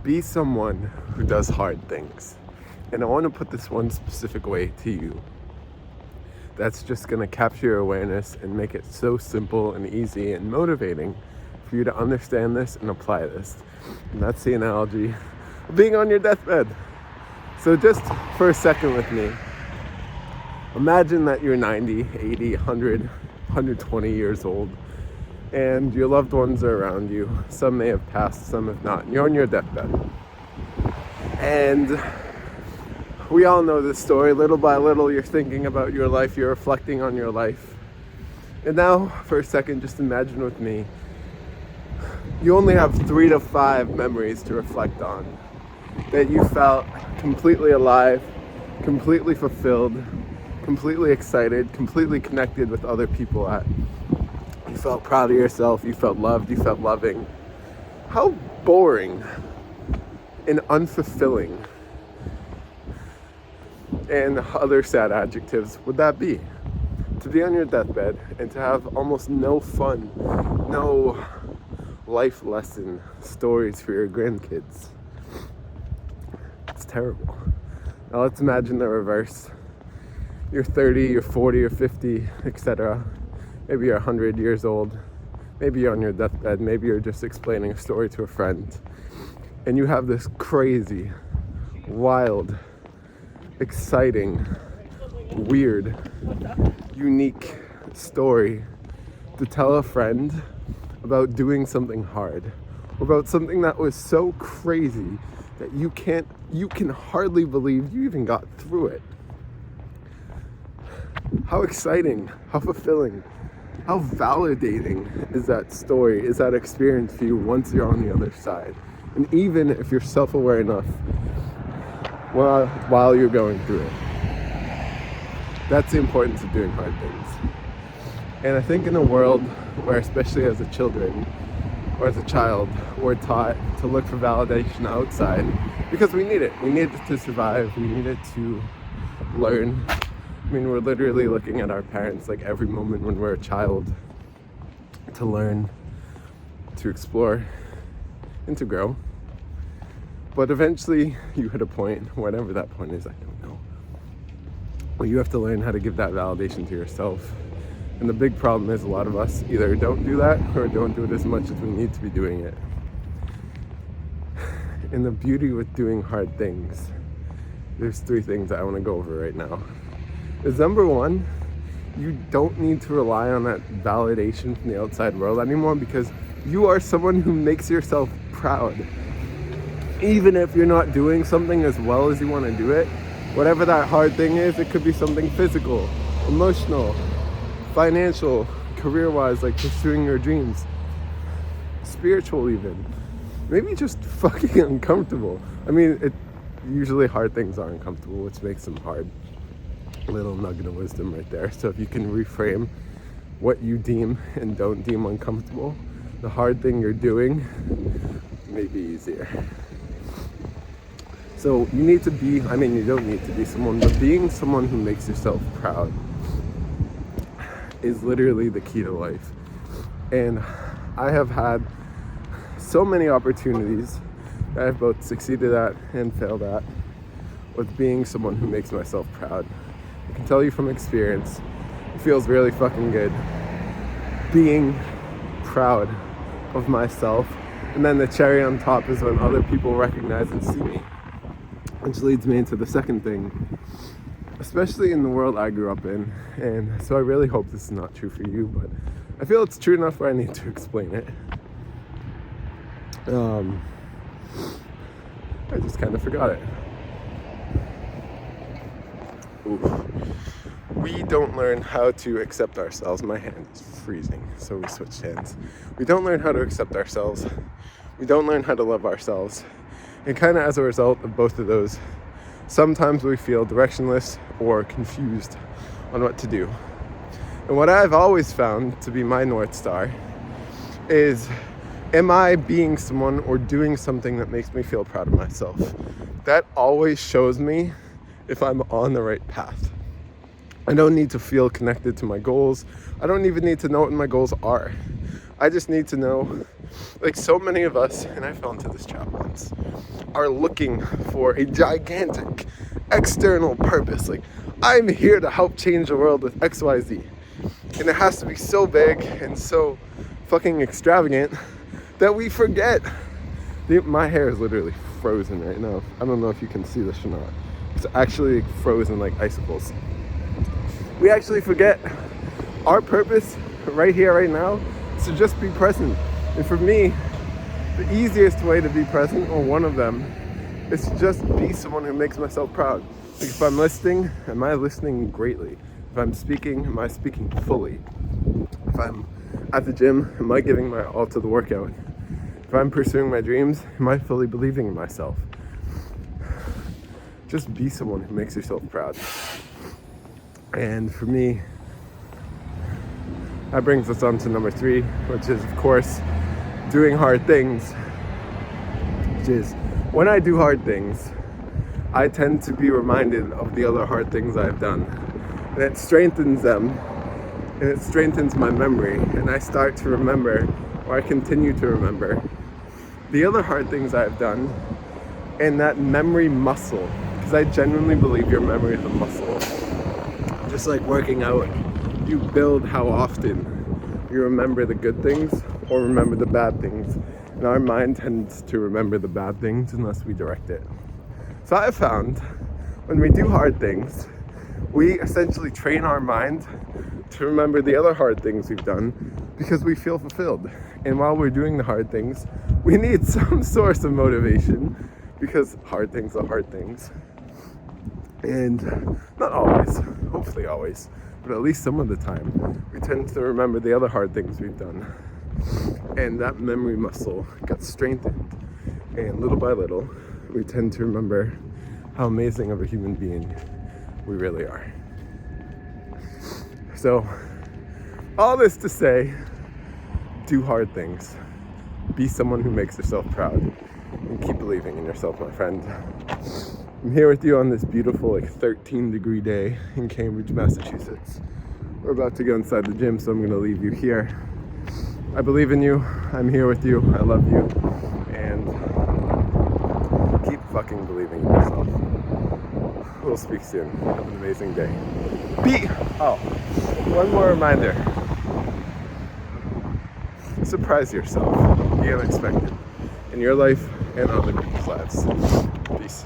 Be someone who does hard things. And I want to put this one specific way to you. That's just going to capture your awareness and make it so simple and easy and motivating for you to understand this and apply this. And that's the analogy of being on your deathbed. So just for a second with me, imagine that you're 90, 80, 100, 120 years old, and your loved ones are around you. Some may have passed, some have not. You're on your deathbed. And we all know this story. Little by little, you're thinking about your life, you're reflecting on your life. And now, for a second, just imagine with me, you only have 3 to 5 memories to reflect on. That you felt completely alive, completely fulfilled, completely excited, completely connected with other people at. You felt proud of yourself, you felt loved, you felt loving. How boring and unfulfilling and other sad adjectives would that be? To be on your deathbed and to have almost no fun, no life lesson stories for your grandkids. It's terrible. Now let's imagine the reverse. You're 30, you're 40, you're 50, etc. Maybe you're 100 years old. Maybe you're on your deathbed. Maybe you're just explaining a story to a friend. And you have this crazy, wild, exciting, weird, unique story to tell a friend about doing something hard, or about something that was so crazy that you can hardly believe you even got through it. How exciting, how fulfilling, how validating is that story, is that experience for you once you're on the other side? And even if you're self-aware enough while you're going through it. That's the importance of doing hard things. And I think in a world where, especially as a children or as a child, we're taught to look for validation outside because we need it. We need it to survive. We need it to learn. I mean, we're literally looking at our parents like every moment when we're a child to learn, to explore, and to grow. But eventually you hit a point, whatever that point is, I don't know, where you have to learn how to give that validation to yourself. And the big problem is a lot of us either don't do that or don't do it as much as we need to be doing it. And the beauty with doing hard things, there's 3 things I want to go over right now. Is number 1, you don't need to rely on that validation from the outside world anymore because you are someone who makes yourself proud. Even if you're not doing something as well as you want to do it, whatever that hard thing is, it could be something physical, emotional, financial, career-wise, like pursuing your dreams, spiritual even, maybe just fucking uncomfortable. I mean, usually hard things are uncomfortable, which makes them hard. Little nugget of wisdom right there. So if you can reframe what you deem and don't deem uncomfortable, the hard thing you're doing may be easier. So you need to be, I mean, you don't need to be someone, but being someone who makes yourself proud is literally the key to life. And I have had so many opportunities that I've both succeeded at and failed at with being someone who makes myself proud. I can tell you from experience, it feels really fucking good being proud of myself. And then the cherry on top is when other people recognize and see me. Which leads me into the second thing, especially in the world I grew up in. And so I really hope this is not true for you, but I feel it's true enough where I need to explain it. I just kind of forgot it. Oof. We don't learn how to accept ourselves. My hand is freezing, so we switched hands. We don't learn how to accept ourselves. We don't learn how to love ourselves. And kind of as a result of both of those, sometimes we feel directionless or confused on what to do. And what I've always found to be my North Star is, am I being someone or doing something that makes me feel proud of myself? That always shows me if I'm on the right path. I don't need to feel connected to my goals. I don't even need to know what my goals are. I just need to know Like so many of us, and I fell into this trap once, are looking for a gigantic external purpose. Like, I'm here to help change the world with XYZ. And it has to be so big and so fucking extravagant that we forget. My hair is literally frozen right now. I don't know if you can see this or not. It's actually frozen like icicles. We actually forget our purpose right here, right now, is to just be present. And for me, the easiest way to be present, or one of them, is to just be someone who makes myself proud. Like if I'm listening, am I listening greatly? If I'm speaking, am I speaking fully? If I'm at the gym, am I giving my all to the workout? If I'm pursuing my dreams, am I fully believing in myself? Just be someone who makes yourself proud. And for me, that brings us on to number 3, which is, of course, doing hard things. Which is, when I do hard things, I tend to be reminded of the other hard things I've done. And it strengthens them, and it strengthens my memory. And I start to remember, or I continue to remember, the other hard things I've done, and that memory muscle. Because I genuinely believe your memory is a muscle. Just like working out, you build how often you remember the good things or remember the bad things. And our mind tends to remember the bad things unless we direct it. So I have found when we do hard things, we essentially train our mind to remember the other hard things we've done because we feel fulfilled. And while we're doing the hard things, we need some source of motivation because hard things are hard things. And not always, hopefully always, but at least some of the time, we tend to remember the other hard things we've done. And that memory muscle got strengthened. And little by little, we tend to remember how amazing of a human being we really are. So, all this to say, do hard things. Be someone who makes yourself proud. And keep believing in yourself, my friend. I'm here with you on this beautiful 13-degree day in Cambridge, Massachusetts. We're about to go inside the gym, so I'm going to leave you here. I believe in you. I'm here with you. I love you. And keep fucking believing in yourself. We'll speak soon. Have an amazing day. One more reminder. Surprise yourself. Be unexpected in your life and other people's lives. Peace.